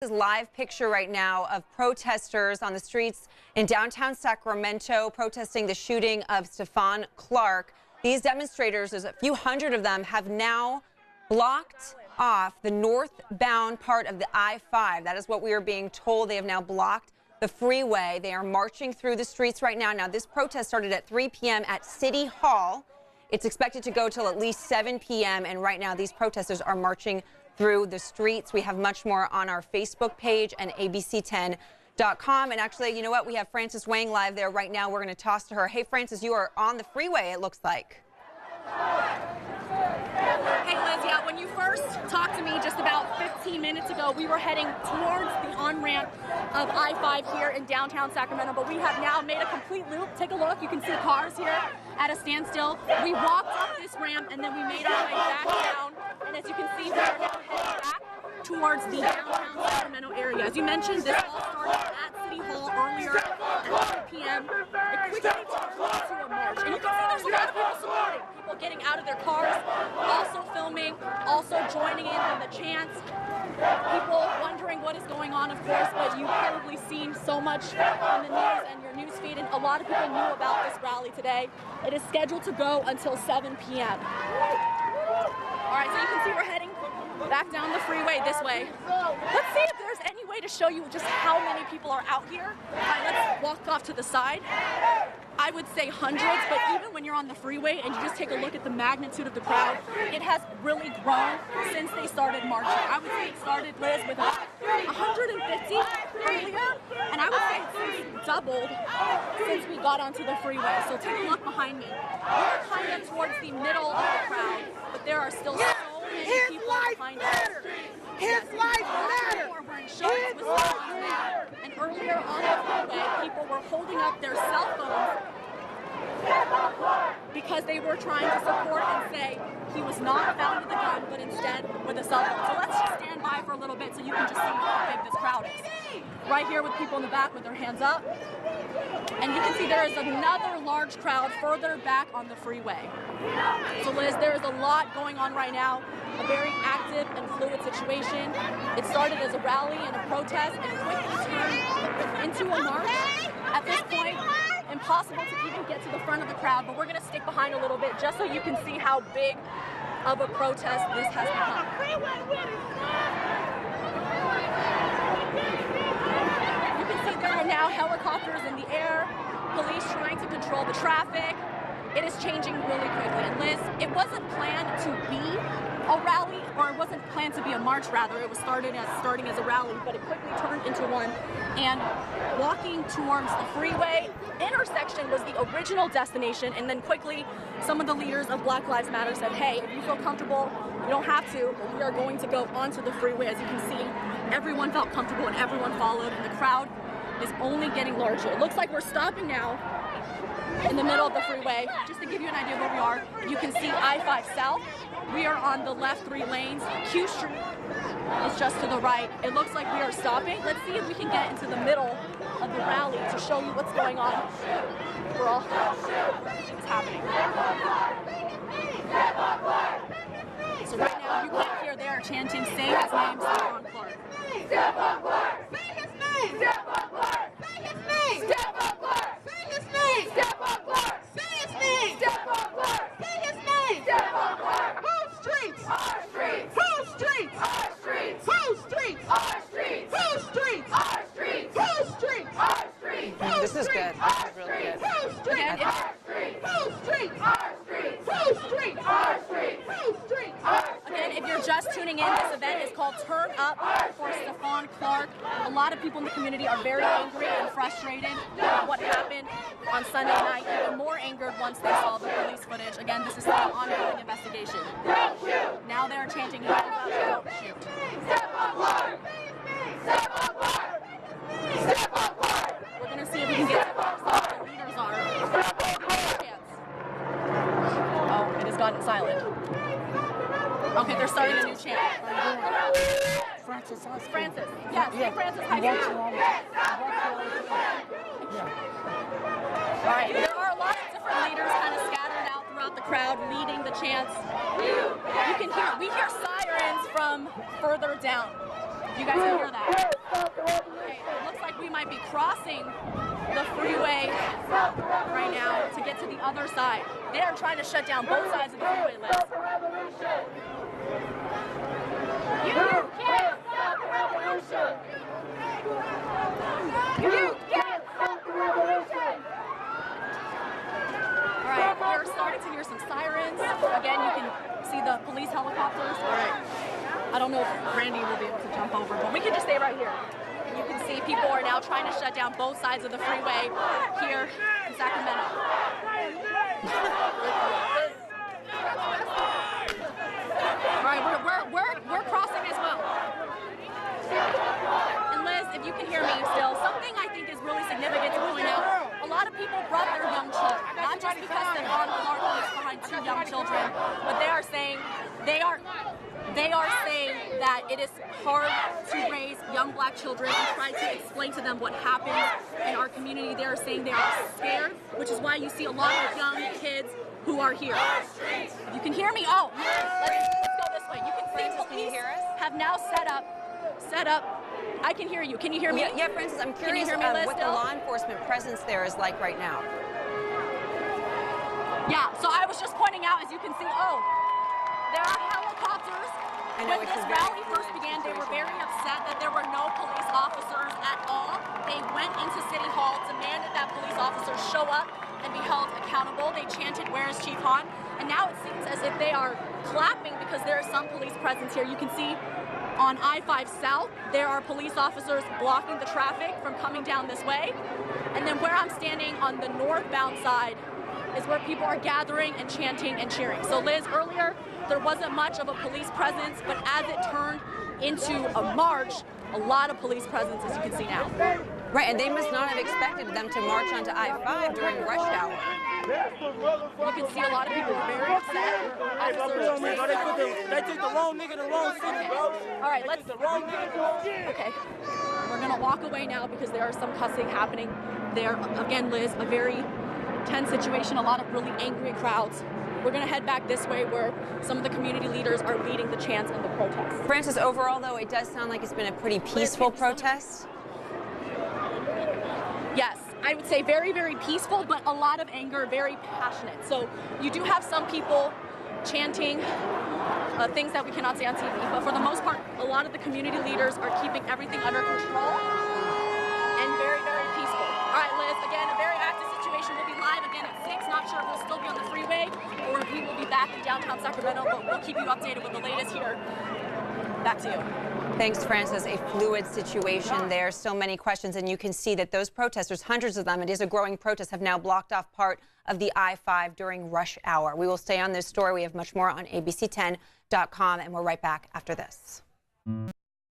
This is live picture right now of protesters on the streets in downtown Sacramento protesting the shooting of Stephon Clark. These demonstrators, there's a few hundred of them, have now blocked off the northbound part of the I-5. That is what we are being told. They have now blocked the freeway. They are marching through the streets right now. Now, this protest started at 3 p.m. at City Hall. It's expected to go till at least 7 p.m. And right now, these protesters are marching through the streets. We have much more on our Facebook page and abc10.com. And actually, you know what? We have Frances Wang live there right now. We're going to toss to her. Hey, Frances, you are on the freeway, it looks like. Hey, Liz, yeah, when you first talked to me just about 15 minutes ago, we were heading towards the on-ramp of I-5 here in downtown Sacramento, but we have now made a complete loop. Take a look. You can see cars here at a standstill. We walked up this ramp, and then we made our way back down. And as you can see, we are now heading back towards the downtown Sacramento area. As you mentioned, this all started at City Hall earlier at 3 p.m. It quickly turned into a march. And you can see there's a lot of people supporting, people getting out of their cars, also filming, also joining in on the chants. People wondering what is going on, of course, but you've probably seen so much on the news and your news feed, and a lot of people knew about this rally today. It is scheduled to go until 7 p.m. All right, so you can see we're heading back down the freeway this way. Let's see if there's any way to show you just how many people are out here. All right, let's walk off to the side. I would say hundreds, but even when you're on the freeway and you just take a look at the magnitude of the crowd, it has really grown since they started marching. I would say it started, Liz, with 150 earlier, and I would say it's doubled since we got onto the freeway. So take a look behind me. We're kind of towards the middle of the crowd, but there are still so many people behind us. His life matters. People are wearing shirts with signs now. And earlier on the freeway, people were holding up their cell phones because they were trying to support and say he was not found with a gun, but instead with a cell phone. So let's just stand by for a little bit so you can just see how big this crowd is. Right here with people in the back with their hands up. And you can see there is another large crowd further back on the freeway. So Liz, there is a lot going on right now, a very active and fluid situation. It started as a rally and a protest and quickly turned into a march. At this point, impossible to even get to the front of the crowd, but we're going to stick behind a little bit just so you can see how big of a protest this has become. You can see there are now helicopters in the air, police trying to control the traffic. It is changing really quickly. And Liz, it wasn't planned to be a rally, or it wasn't planned to be a march, rather. It was starting as a rally, but it quickly turned into one. And walking towards the freeway intersection was the original destination, and then quickly some of the leaders of Black Lives Matter said, hey, if you feel comfortable, you don't have to, but we are going to go onto the freeway. As you can see, everyone felt comfortable and everyone followed, and the crowd is only getting larger. It looks like we're stopping now in the middle of the freeway. Just to give you an idea of where we are, you can see I-5 South. We are on the left 3 lanes. Q Street is just to the right. It looks like we are stopping. Let's see if we can get into the middle of the rally to show you what's going on. We're all it's happening. So right now, you can't hear, they are chanting, say his name, Stephon Clark. Stephon Clark! Say his name! Stephon Clark! Say his name! Stephon Clark! Say his name! Stephon Clark! Say his name! Stephon Clark! Say his name! Stephon Clark! Whose streets? Our streets! Whose streets? Our streets! Whose streets? Our streets! Whose streets? Our streets! Whose streets? Our streets! This is good. This is really good. Whose streets? Our streets! Whose streets? Our streets! Whose streets? Our streets! Whose streets? Again, if you're just tuning in, this event is called Turn Up for Stephon Clark. A lot of people in the community are very angry and frustrated with what happened on Sunday night, even more angered once they saw the police footage. Again, this is still an ongoing investigation. Now they're chanting, "He's about to don't shoot." Stephon Clark! Stephon Clark! Stephon Clark! We're going to see if we can get to where some of the leaders are. Oh, it has gotten silent. Okay, they're starting a new chant. Frances. Frances. Yes, yeah. Frances. Hi. All right, there are a lot of different leaders kind of scattered out throughout the crowd leading the chants. You can hear, we hear sirens from further down. You guys can hear that. Okay, it looks like we might be crossing the freeway right now to get to the other side. They are trying to shut down both sides of the freeway, Liz. You can't stop the revolution! You can't stop the revolution! All right, we're starting to hear some sirens. Again, you can see the police helicopters. All right. I don't know if Randy will be able to jump over, but we can just stay right here. And you can see people are now trying to shut down both sides of the freeway here in Sacramento. All right, we're crossing as well. And Liz, if you can hear me still, something I think is really significant to point out, a lot of people brought their young children, not just because Stephon Clark is behind 2 young children, but they are saying that it is hard to raise young black children and try to explain to them what happens in our community. They are saying they are scared, which is why you see a lot of young kids who are here. You can hear me? Oh, let's go this way. You can see Francis, can you hear us? have now set up. I can hear you. Can you hear me? Yeah, Francis, I'm curious Can you hear me, Liz, what the still? law enforcement presence there is like right now. Yeah, so I was just pointing out, as you can see, there are helicopters. I know, When it's this a very rally first began, they were very upset that there were no police officers at all. They went into City Hall, demanded that police officers show up and be held accountable. They chanted, "Where is Chief Hahn?" And now it seems as if they are clapping because there is some police presence here. You can see on I-5 South, there are police officers blocking the traffic from coming down this way. And then where I'm standing on the northbound side is where people are gathering and chanting and cheering. So Liz, earlier there wasn't much of a police presence, but as it turned into a march, a lot of police presence, as you can see now. Right, and they must not have expected them to march onto I-5 during rush hour. You can see a lot of people were very upset. Officers are saying, They took the wrong nigga in the wrong city, bro. all right, let's. Okay, we're gonna walk away now because there are some cussing happening there. Again, Liz, a very tense situation, a lot of really angry crowds. We're gonna head back this way where some of the community leaders are leading the chants and the protests. Francis, overall, though, it does sound like it's been a pretty peaceful protest. Yes, I would say very, very peaceful, but a lot of anger, very passionate. So you do have some people chanting things that we cannot say on TV, but for the most part, a lot of the community leaders are keeping everything under control and very, very peaceful. All right, Liz, again, a very active situation. We'll be live again at 6. Not sure if we'll still be on the freeway or if we will be back in downtown Sacramento, but we'll keep you updated with the latest here. Back to you. Thanks, Francis. A fluid situation there. So many questions, and you can see that those protesters, hundreds of them, it is a growing protest, have now blocked off part of the I-5 during rush hour. We will stay on this story. We have much more on abc10.com, and we're right back after this.